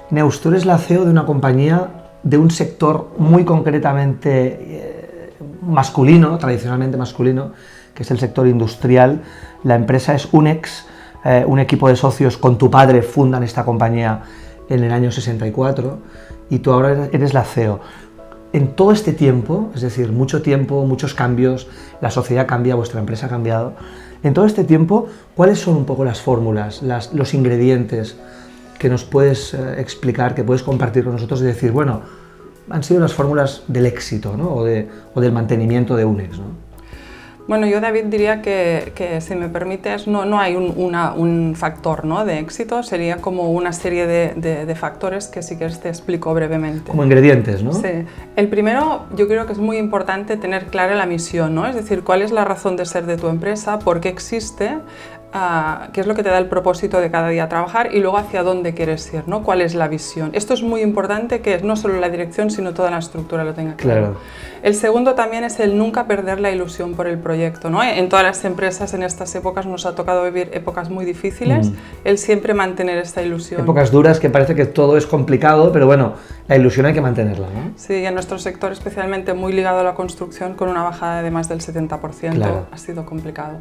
Neus, tú eres la CEO de una compañía de un sector muy concretamente masculino, tradicionalmente masculino, que es el sector industrial. La empresa es Unex, un equipo de socios con tu padre fundan esta compañía en el año 64 y tú ahora eres la CEO. En todo este tiempo, es decir, mucho tiempo, muchos cambios, la sociedad cambia, vuestra empresa ha cambiado. En todo este tiempo, ¿cuáles son un poco las fórmulas, los ingredientes que nos puedes explicar, que puedes compartir con nosotros y decir, bueno, han sido las fórmulas del éxito, ¿no? o del mantenimiento de Unex, ¿no? Bueno, yo, David, diría que si me permites, no hay un factor, ¿no?, de éxito, sería como una serie de factores que si quieres te explico brevemente. Como ingredientes, ¿no? Sí. El primero, yo creo que es muy importante tener clara la misión, ¿no? Es decir, cuál es la razón de ser de tu empresa, por qué existe, qué es lo que te da el propósito de cada día trabajar y luego hacia dónde quieres ir, ¿no? ¿Cuál es la visión? Esto es muy importante, que no solo la dirección, sino toda la estructura lo tenga claro. Claro. El segundo también es el nunca perder la ilusión por el proyecto, ¿no? En todas las empresas en estas épocas nos ha tocado vivir épocas muy difíciles, el siempre mantener esta ilusión. Épocas duras que parece que todo es complicado, pero bueno, la ilusión hay que mantenerla, ¿no? Sí, en nuestro sector especialmente muy ligado a la construcción, con una bajada de más del 70%, claro, ha sido complicado.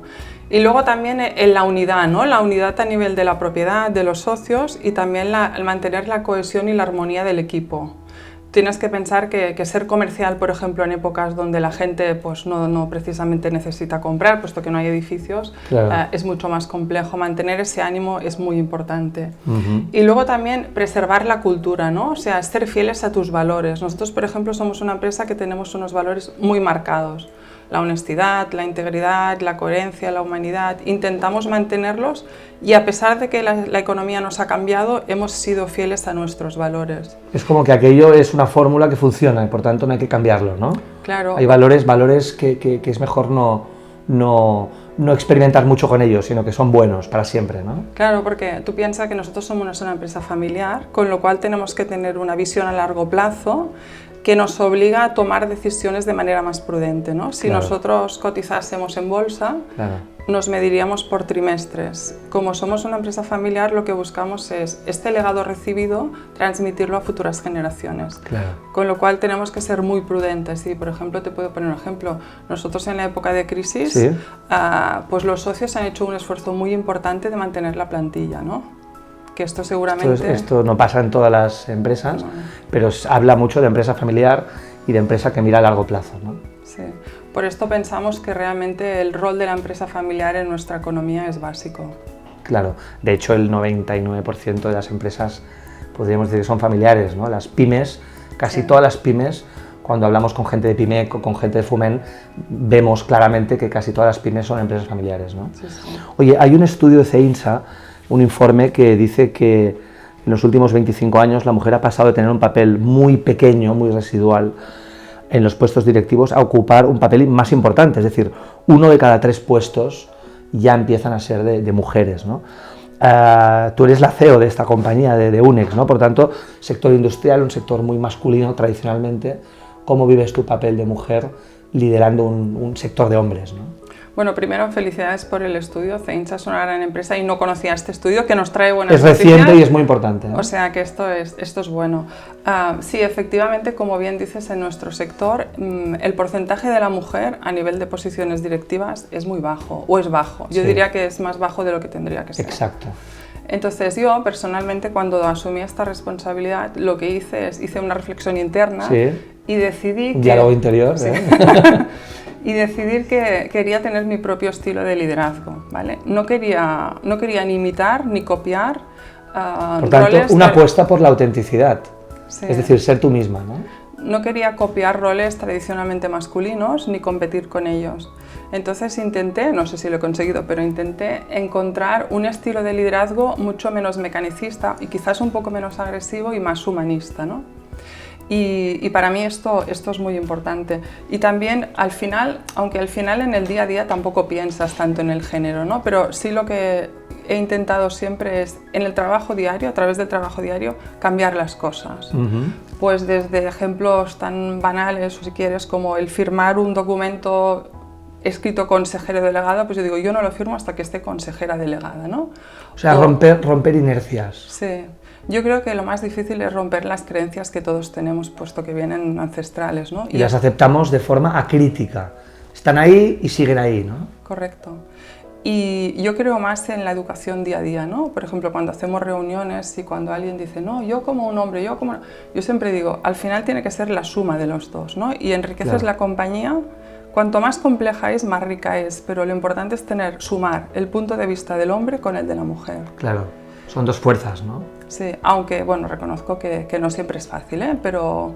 Y luego también en la unidad, ¿no? La unidad a nivel de la propiedad, de los socios y también el mantener la cohesión y la armonía del equipo. Tienes que pensar que ser comercial, por ejemplo, en épocas donde la gente pues, no precisamente necesita comprar, puesto que no hay edificios, claro, es mucho más complejo. Mantener ese ánimo es muy importante. Y luego también preservar la cultura, ¿no? O sea, ser fieles a tus valores. Nosotros, por ejemplo, somos una empresa que tenemos unos valores muy marcados. La honestidad, la integridad, la coherencia, la humanidad, intentamos mantenerlos y a pesar de que la economía nos ha cambiado, hemos sido fieles a nuestros valores. Es como que aquello es una fórmula que funciona y por tanto no hay que cambiarlo, ¿no? Claro. Hay valores que es mejor no experimentar mucho con ellos, sino que son buenos para siempre, ¿no? Claro, porque tú piensas que nosotros somos una empresa familiar, con lo cual tenemos que tener una visión a largo plazo que nos obliga a tomar decisiones de manera más prudente, ¿no? Si claro, nosotros cotizásemos en bolsa, claro, nos mediríamos por trimestres. Como somos una empresa familiar, lo que buscamos es este legado recibido, transmitirlo a futuras generaciones. Claro. Con lo cual tenemos que ser muy prudentes. Y, por ejemplo, te puedo poner un ejemplo. Nosotros en la época de crisis, ¿sí?, pues los socios han hecho un esfuerzo muy importante de mantener la plantilla, ¿no? Que esto seguramente... Esto no pasa en todas las empresas, pero habla mucho de empresa familiar y de empresa que mira a largo plazo, ¿no? Sí, por esto pensamos que realmente el rol de la empresa familiar en nuestra economía es básico. Claro, de hecho el 99% de las empresas podríamos decir que son familiares, ¿no? Las pymes, casi sí, todas las pymes, cuando hablamos con gente de Pimec o con gente de Fument, vemos claramente que casi todas las pymes son empresas familiares, ¿no? Sí, sí. Oye, hay un estudio de CEINSA, un informe que dice que en los últimos 25 años la mujer ha pasado de tener un papel muy pequeño, muy residual en los puestos directivos a ocupar un papel más importante, es decir, 1 de cada 3 puestos ya empiezan a ser de mujeres, ¿no? Tú eres la CEO de esta compañía, de Unex, ¿no? Por tanto, sector industrial, un sector muy masculino tradicionalmente. ¿Cómo vives tu papel de mujer liderando un sector de hombres, ¿no? Bueno, primero, felicidades por el estudio. CEINSA es una gran empresa y no conocía este estudio, que nos trae buenas noticias. Es reciente y es muy importante, ¿no? O sea que esto es bueno. Sí, efectivamente, como bien dices, en nuestro sector el porcentaje de la mujer a nivel de posiciones directivas es muy bajo, o es bajo. Yo diría que es más bajo de lo que tendría que ser. Exacto. Entonces yo, personalmente, cuando asumí esta responsabilidad, lo que hice una reflexión interna y decidí... Un diálogo interior, sí. Y decidir que quería tener mi propio estilo de liderazgo, ¿vale? No quería ni imitar ni copiar por tanto, una apuesta por la autenticidad, es decir, ser tú misma, ¿no? No quería copiar roles tradicionalmente masculinos ni competir con ellos. Entonces intenté, no sé si lo he conseguido, pero intenté encontrar un estilo de liderazgo mucho menos mecanicista y quizás un poco menos agresivo y más humanista, ¿no? Y para mí esto es muy importante. Y también al final, aunque al final en el día a día tampoco piensas tanto en el género, ¿no? Pero sí lo que he intentado siempre es, en el trabajo diario, a través del trabajo diario, cambiar las cosas. Pues desde ejemplos tan banales, o si quieres, como el firmar un documento escrito consejero delegada, pues yo digo, yo no lo firmo hasta que esté consejera delegada, ¿no? O sea, romper inercias. Sí. Yo creo que lo más difícil es romper las creencias que todos tenemos, puesto que vienen ancestrales, ¿no? Y las aceptamos de forma acrítica. Están ahí y siguen ahí, ¿no? Correcto. Y yo creo más en la educación día a día, ¿no? Por ejemplo, cuando hacemos reuniones y cuando alguien dice, no, yo como un hombre, yo como... Yo siempre digo, al final tiene que ser la suma de los dos, ¿no? Y enriqueces la compañía. Cuanto más compleja es, más rica es, pero lo importante es sumar el punto de vista del hombre con el de la mujer. Claro, son dos fuerzas, ¿no? Sí, aunque, bueno, reconozco que no siempre es fácil, ¿eh? Pero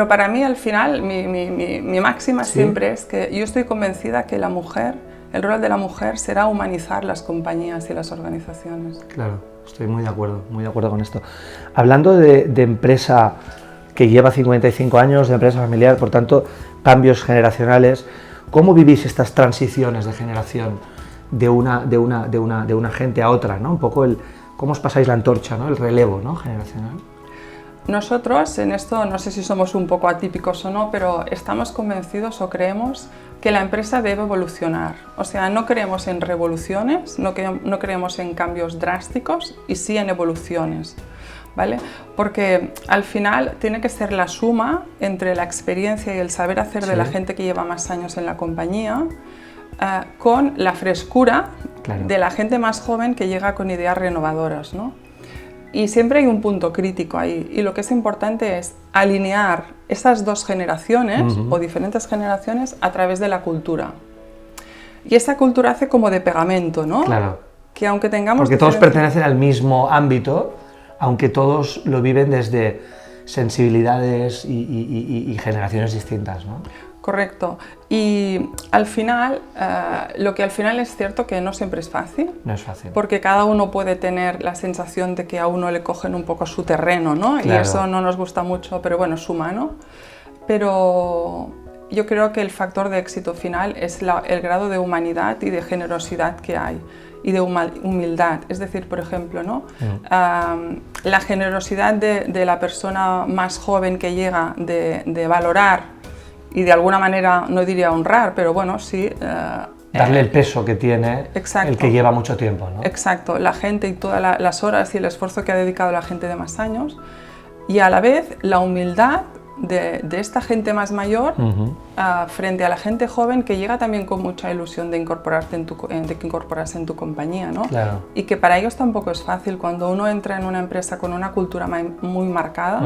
para mí, al final, mi máxima siempre es que yo estoy convencida que la mujer, el rol de la mujer será humanizar las compañías y las organizaciones. Claro, estoy muy de acuerdo con esto. Hablando de empresa que lleva 55 años, de empresa familiar, por tanto, cambios generacionales, ¿cómo vivís estas transiciones de generación de una gente a otra, ¿no? Un poco cómo os pasáis la antorcha, ¿no? El relevo, ¿no? Generacional. Nosotros en esto, no sé si somos un poco atípicos o no, pero estamos convencidos o creemos que la empresa debe evolucionar. O sea, no creemos en revoluciones, no creemos en cambios drásticos y sí en evoluciones. ¿Vale? Porque al final tiene que ser la suma entre la experiencia y el saber hacer de la gente que lleva más años en la compañía con la frescura de la gente más joven que llega con ideas renovadoras, ¿no? Y siempre hay un punto crítico ahí, y lo que es importante es alinear esas dos generaciones o diferentes generaciones a través de la cultura. Y esa cultura hace como de pegamento, ¿no? Claro. Que aunque tengamos... Porque todos pertenecen al mismo ámbito, aunque todos lo viven desde sensibilidades y generaciones distintas, ¿no? Correcto. Y al final, lo que al final es cierto que no siempre es fácil. No es fácil. Porque cada uno puede tener la sensación de que a uno le cogen un poco su terreno, ¿no? Claro. Y eso no nos gusta mucho, pero bueno, es humano. Pero yo creo que el factor de éxito final es el grado de humanidad y de generosidad que hay. Y de humildad, es decir, por ejemplo, ¿no? La generosidad de la persona más joven que llega de valorar y de alguna manera, no diría honrar, pero bueno, sí... darle el peso que tiene el que lleva mucho tiempo, ¿no? Exacto, la gente y todas las horas y el esfuerzo que ha dedicado la gente de más años, y a la vez la humildad de esta gente más mayor frente a la gente joven que llega también con mucha ilusión de incorporarse en tu compañía, ¿no? Claro. Y que para ellos tampoco es fácil. Cuando uno entra en una empresa con una cultura muy marcada,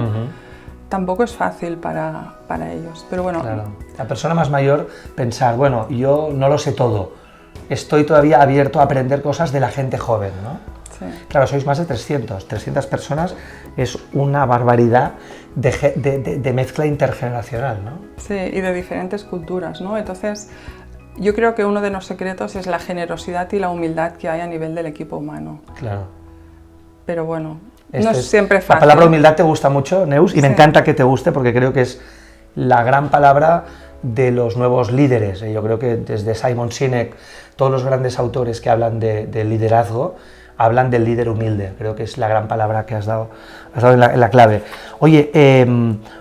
tampoco es fácil para ellos. Pero bueno, claro. La persona más mayor pensar, bueno, yo no lo sé todo, estoy todavía abierto a aprender cosas de la gente joven, ¿no? Sí. Claro, sois más de 300 personas, es una barbaridad de mezcla intergeneracional, ¿no? Sí, y de diferentes culturas, ¿no? Entonces, yo creo que uno de los secretos es la generosidad y la humildad que hay a nivel del equipo humano. Claro. Pero bueno, no es siempre fácil. La palabra humildad te gusta mucho, Neus, y me encanta que te guste porque creo que es la gran palabra de los nuevos líderes. Yo creo que desde Simon Sinek, todos los grandes autores que hablan de liderazgo, hablan del líder humilde. Creo que es la gran palabra que has dado en la clave. Oye,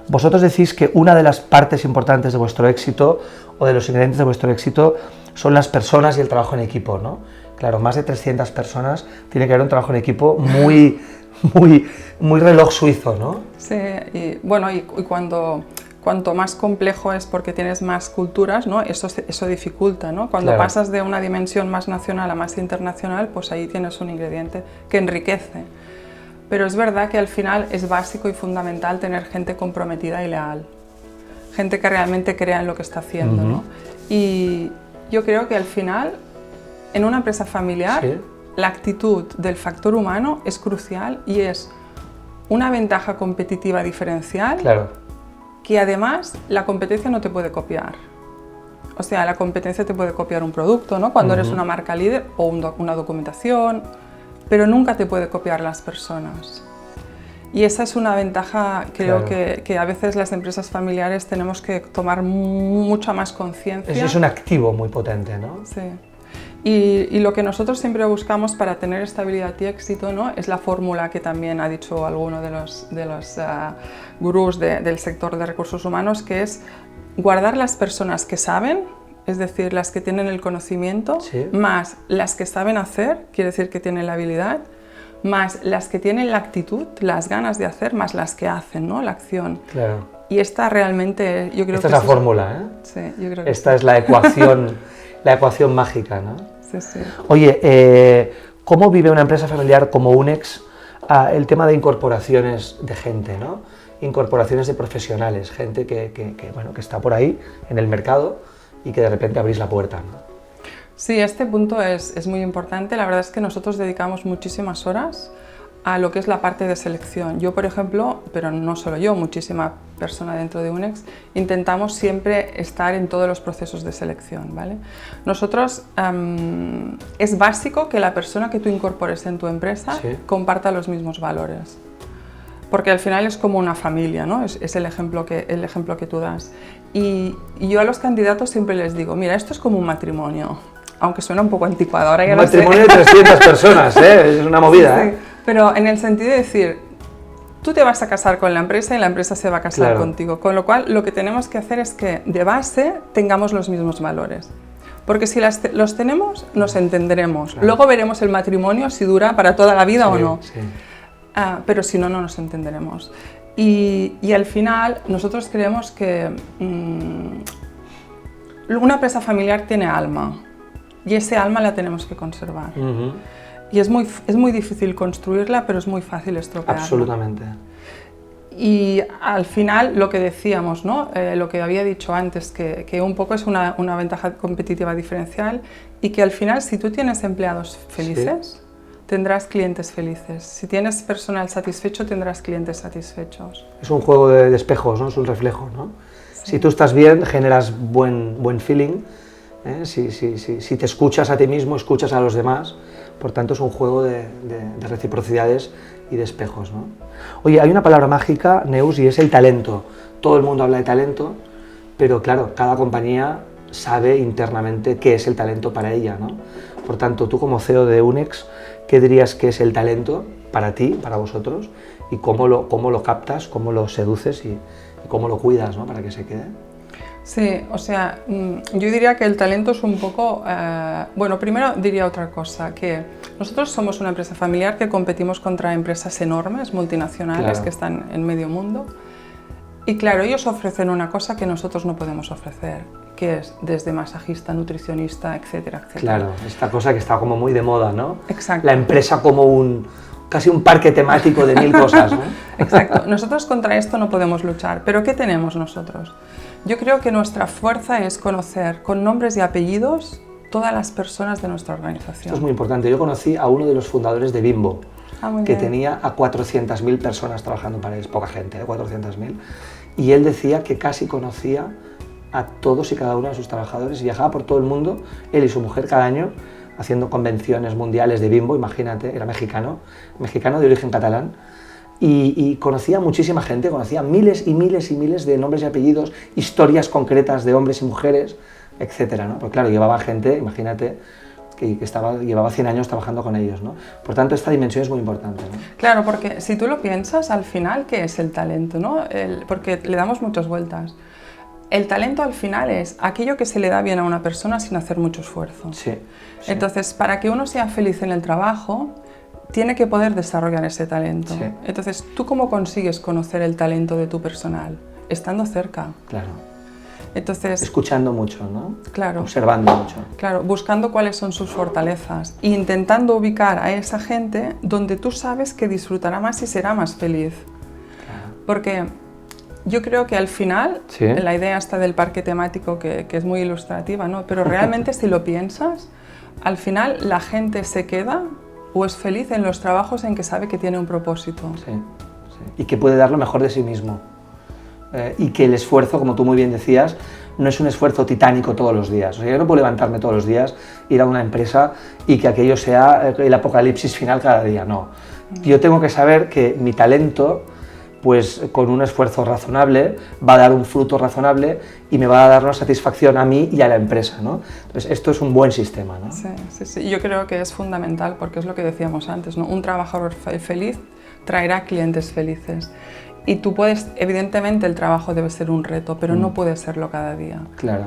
vosotros decís que una de las partes importantes de vuestro éxito o de los ingredientes de vuestro éxito son las personas y el trabajo en equipo, ¿no? Claro, más de 300 personas, tiene que haber un trabajo en equipo muy reloj suizo, ¿no? Sí, y bueno, y cuanto más complejo es porque tienes más culturas, ¿no? Eso dificulta, ¿no? Cuando pasas de una dimensión más nacional a más internacional, pues ahí tienes un ingrediente que enriquece. Pero es verdad que al final es básico y fundamental tener gente comprometida y leal. Gente que realmente crea en lo que está haciendo, ¿no? Y yo creo que al final, en una empresa familiar, la actitud del factor humano es crucial y es una ventaja competitiva diferencial. Claro. Que además la competencia no te puede copiar. O sea, la competencia te puede copiar un producto, ¿no? Cuando eres una marca líder o una documentación, pero nunca te puede copiar las personas. Y esa es una ventaja, creo que a veces las empresas familiares tenemos que tomar mucha más conciencia. Eso es un activo muy potente, ¿no? Sí. Y lo que nosotros siempre buscamos para tener estabilidad y éxito, ¿no? Es la fórmula que también ha dicho alguno de los gurús del sector de recursos humanos, que es guardar las personas que saben, es decir, las que tienen el conocimiento, sí, más las que saben hacer, quiere decir que tienen la habilidad, más las que tienen la actitud, las ganas de hacer, más las que hacen, ¿no? La acción. Claro. Y esta realmente, yo creo esta que es la fórmula, ¿eh? Sí, yo creo que esta es la ecuación mágica, ¿no? Sí, sí. Oye, ¿cómo vive una empresa familiar como Unex el tema de incorporaciones de gente, ¿no? Incorporaciones de profesionales, gente que está por ahí en el mercado y que de repente abrís la puerta, ¿no? Sí, este punto es muy importante. La verdad es que nosotros dedicamos muchísimas horas a lo que es la parte de selección. Yo, por ejemplo, pero no solo yo, muchísima persona dentro de Unex, intentamos siempre estar en todos los procesos de selección, ¿vale? Nosotros, es básico que la persona que tú incorpores en tu empresa sí, comparta los mismos valores. Porque al final es como una familia, ¿no? Es el ejemplo que tú das. Y yo a los candidatos siempre les digo, mira, esto es como un matrimonio, aunque suena un poco anticuado, ahora ya un lo sé. matrimonio de 300 personas, ¿eh? Es una movida, Sí, ¿eh? pero en el sentido de decir, tú te vas a casar con la empresa y la empresa se va a casar Claro. contigo, con lo cual lo que tenemos que hacer es que de base tengamos los mismos valores. Porque si los tenemos, nos entenderemos. Claro. Luego veremos el matrimonio si dura para toda la vida Sí, o no. sí. Pero si no, no nos entenderemos. Y al final, nosotros creemos que una empresa familiar tiene alma y ese alma la tenemos que conservar. Uh-huh. Y es muy difícil construirla, pero es muy fácil estropearla. Absolutamente. Y al final, lo que decíamos, ¿no? Lo que había dicho antes, que un poco es una ventaja competitiva diferencial y que al final, si tú tienes empleados felices, sí, tendrás clientes felices. Si tienes personal satisfecho, tendrás clientes satisfechos. Es un juego de espejos, ¿no? Es un reflejo, ¿no? Sí. Si tú estás bien, generas buen feeling. Si te escuchas a ti mismo, escuchas a los demás. Por tanto, es un juego de reciprocidades y de espejos, ¿no? Oye, hay una palabra mágica, Neus, y es el talento. Todo el mundo habla de talento, pero claro, cada compañía sabe internamente qué es el talento para ella, ¿no? Por tanto, tú como CEO de Unex, ¿qué dirías que es el talento para ti, para vosotros? Y cómo lo captas, cómo lo seduces y cómo lo cuidas, ¿no? Para que se quede. Sí, o sea, yo diría que el talento es un poco... bueno, primero diría otra cosa, que nosotros somos una empresa familiar que competimos contra empresas enormes, multinacionales, claro, que están en medio mundo. Y claro, ellos ofrecen una cosa que nosotros no podemos ofrecer, que es desde masajista, nutricionista, etcétera, etcétera. Claro, esta cosa que está como muy de moda, ¿no? Exacto. La empresa como casi un parque temático de 1000 cosas, ¿no? Exacto. Nosotros contra esto no podemos luchar, pero ¿qué tenemos nosotros? Yo creo que nuestra fuerza es conocer con nombres y apellidos todas las personas de nuestra organización. Esto es muy importante. Yo conocí a uno de los fundadores de Bimbo, que bien. tenía a 400.000 personas trabajando para él, poca gente, 400.000, y él decía que casi conocía a todos y cada uno de sus trabajadores y viajaba por todo el mundo, él y su mujer cada año, haciendo convenciones mundiales de Bimbo, imagínate, era mexicano de origen catalán, y conocía a muchísima gente, conocía miles y miles y miles de nombres y apellidos, historias concretas de hombres y mujeres, etcétera, ¿no? Porque claro, llevaba gente, imagínate, que llevaba 100 años trabajando con ellos, ¿no? Por tanto, esta dimensión es muy importante, ¿no? Claro, porque si tú lo piensas, al final, ¿qué es el talento, no? Porque le damos muchas vueltas. El talento al final es aquello que se le da bien a una persona sin hacer mucho esfuerzo. Sí, sí. Entonces, para que uno sea feliz en el trabajo, tiene que poder desarrollar ese talento. Sí. Entonces, ¿tú cómo consigues conocer el talento de tu personal? Estando cerca. Claro. Entonces, escuchando mucho, ¿no? Claro. Observando mucho. Claro, buscando cuáles son sus fortalezas e intentando ubicar a esa gente donde tú sabes que disfrutará más y será más feliz. Claro. Porque yo creo que al final, ¿sí? La idea está del parque temático que es muy ilustrativa, ¿no? Pero realmente si lo piensas, al final la gente se queda o es feliz en los trabajos en que sabe que tiene un propósito. Sí, sí. Y que puede dar lo mejor de sí mismo. Y que el esfuerzo, como tú muy bien decías, no es un esfuerzo titánico todos los días. O sea, yo no puedo levantarme todos los días, ir a una empresa y que aquello sea el apocalipsis final cada día, no. Yo tengo que saber que mi talento pues con un esfuerzo razonable va a dar un fruto razonable y me va a dar una satisfacción a mí y a la empresa, ¿no? Entonces esto es un buen sistema, ¿no? Sí, sí, sí. Yo creo que es fundamental porque es lo que decíamos antes, ¿no? Un trabajador feliz traerá clientes felices. Y tú puedes, evidentemente el trabajo debe ser un reto, pero no puede serlo cada día. Claro.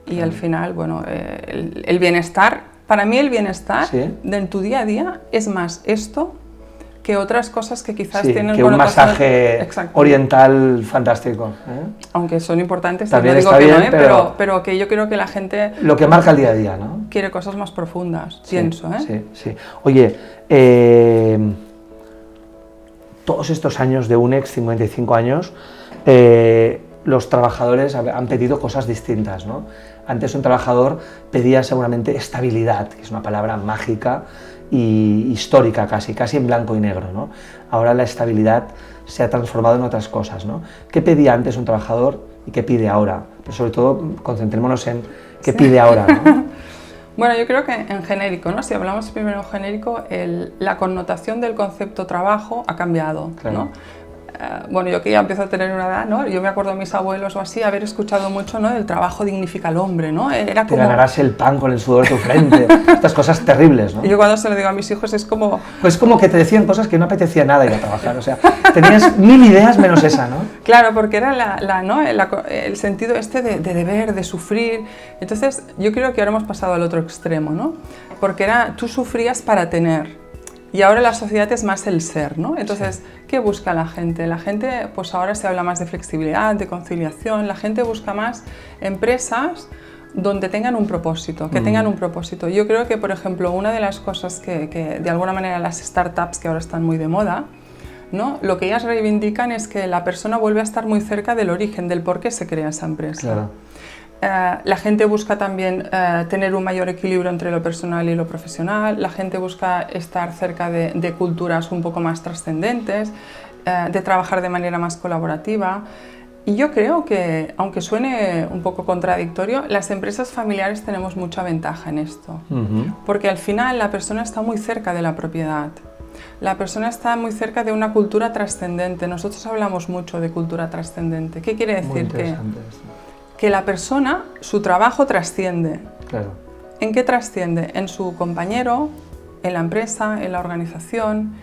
Y al final, bueno, el bienestar, para mí el bienestar en tu día a día es más esto que otras cosas que quizás tienen que un masaje oriental fantástico. Aunque son importantes, también no digo está que bien, no, pero que yo creo que la gente... Lo que marca el día a día, ¿no? Quiere cosas más profundas, pienso, ¿eh? Sí, sí. Oye, todos estos años de UNEX, 55 años, los trabajadores han pedido cosas distintas, ¿no? Antes un trabajador pedía seguramente estabilidad, que es una palabra mágica y histórica casi en blanco y negro, ¿no? Ahora la estabilidad se ha transformado en otras cosas, ¿no? ¿Qué pedía antes un trabajador y qué pide ahora? Pero sobre todo concentrémonos en qué pide ahora, ¿no? Bueno, yo creo que en genérico, ¿no? Si hablamos primero en genérico, la connotación del concepto trabajo ha cambiado, claro. ¿No? Bueno, yo que ya empiezo a tener una edad, ¿no? Yo me acuerdo de mis abuelos o así, haber escuchado mucho, ¿no? El trabajo dignifica al hombre, ¿no? Era como... Te ganarás el pan con el sudor de tu frente, estas cosas terribles, ¿no? Y yo cuando se lo digo a mis hijos es como... Pues como que te decían cosas que no apetecía nada ir a trabajar, o sea, tenías 1000 ideas menos esa, ¿no? Claro, porque era el sentido este de deber, de sufrir. Entonces, yo creo que ahora hemos pasado al otro extremo, ¿no? Porque tú sufrías para tener. Y ahora la sociedad es más el ser, ¿no? Entonces, ¿qué busca la gente? La gente, pues ahora se habla más de flexibilidad, de conciliación. La gente busca más empresas donde tengan un propósito, que tengan un propósito. Yo creo que, por ejemplo, una de las cosas que de alguna manera las startups, que ahora están muy de moda, ¿no? Lo que ellas reivindican es que la persona vuelve a estar muy cerca del origen, del por qué se crea esa empresa. Claro. La gente busca también tener un mayor equilibrio entre lo personal y lo profesional, la gente busca estar cerca de culturas un poco más trascendentes, de trabajar de manera más colaborativa. Y yo creo que, aunque suene un poco contradictorio, las empresas familiares tenemos mucha ventaja en esto, porque al final la persona está muy cerca de la propiedad. La persona está muy cerca de una cultura trascendente. Nosotros hablamos mucho de cultura trascendente. ¿Qué quiere decir? Que la persona, su trabajo trasciende. Claro. ¿En qué trasciende? En su compañero, en la empresa, en la organización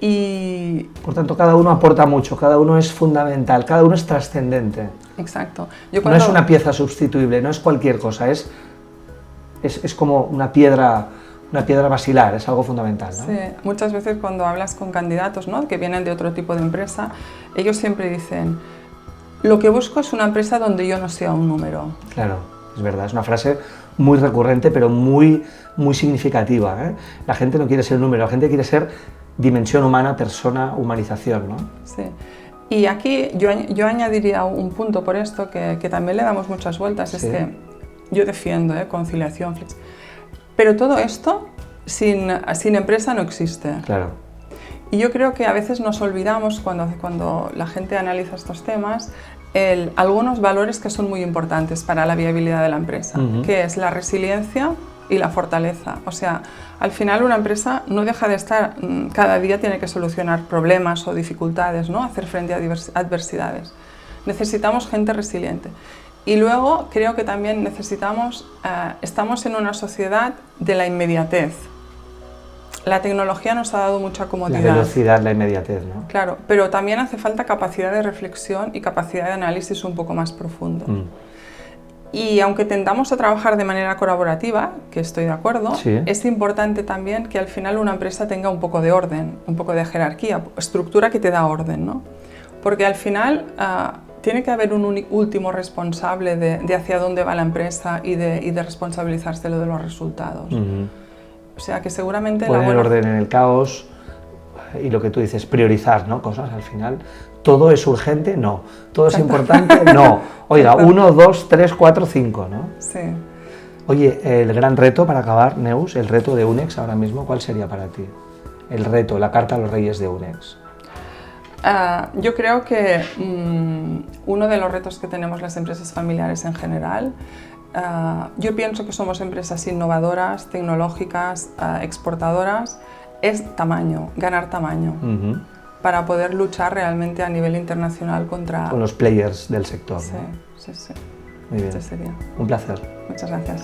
y... Por tanto, cada uno aporta mucho, cada uno es fundamental, cada uno es trascendente. Exacto. No es una pieza sustituible, no es cualquier cosa, es como una piedra basilar, es algo fundamental, ¿no? Sí, muchas veces cuando hablas con candidatos, ¿no? Que vienen de otro tipo de empresa, ellos siempre dicen: lo que busco es una empresa donde yo no sea un número. Claro, es verdad, es una frase muy recurrente, pero muy significativa, ¿eh? La gente no quiere ser un número, la gente quiere ser dimensión humana, persona, humanización, ¿no? Sí. Y aquí yo añadiría un punto por esto que también le damos muchas vueltas, es que yo defiendo conciliación, pero todo esto sin empresa no existe. Claro. Y yo creo que a veces nos olvidamos cuando la gente analiza estos temas algunos valores que son muy importantes para la viabilidad de la empresa, que es la resiliencia y la fortaleza. O sea, al final una empresa no deja de estar, cada día tiene que solucionar problemas o dificultades, ¿no? Hacer frente a adversidades. Necesitamos gente resiliente. Y luego creo que también estamos en una sociedad de la inmediatez. La tecnología nos ha dado mucha comodidad. La velocidad, la inmediatez, ¿no? Claro, pero también hace falta capacidad de reflexión y capacidad de análisis un poco más profundo. Y aunque tendamos a trabajar de manera colaborativa, que estoy de acuerdo, es importante también que al final una empresa tenga un poco de orden, un poco de jerarquía, estructura que te da orden, ¿no? Porque al final tiene que haber un último responsable de hacia dónde va la empresa y de responsabilizarse de los resultados. O sea que seguramente... Poner orden en el caos y lo que tú dices, priorizar, ¿no? Cosas al final. ¿Todo es urgente? No. ¿Todo es importante? No. Oiga, 1, 2, 3, 4, 5, ¿no? Sí. Oye, el gran reto para acabar, Neus, el reto de UNEX ahora mismo, ¿cuál sería para ti? El reto, la carta a los reyes de UNEX. Yo creo que uno de los retos que tenemos las empresas familiares en general, yo pienso que somos empresas innovadoras, tecnológicas, exportadoras, es tamaño, ganar tamaño. para poder luchar realmente a nivel internacional contra... Con los players del sector, Sí, ¿no? sí, sí. Muy bien. Este sería. Un placer. Muchas gracias.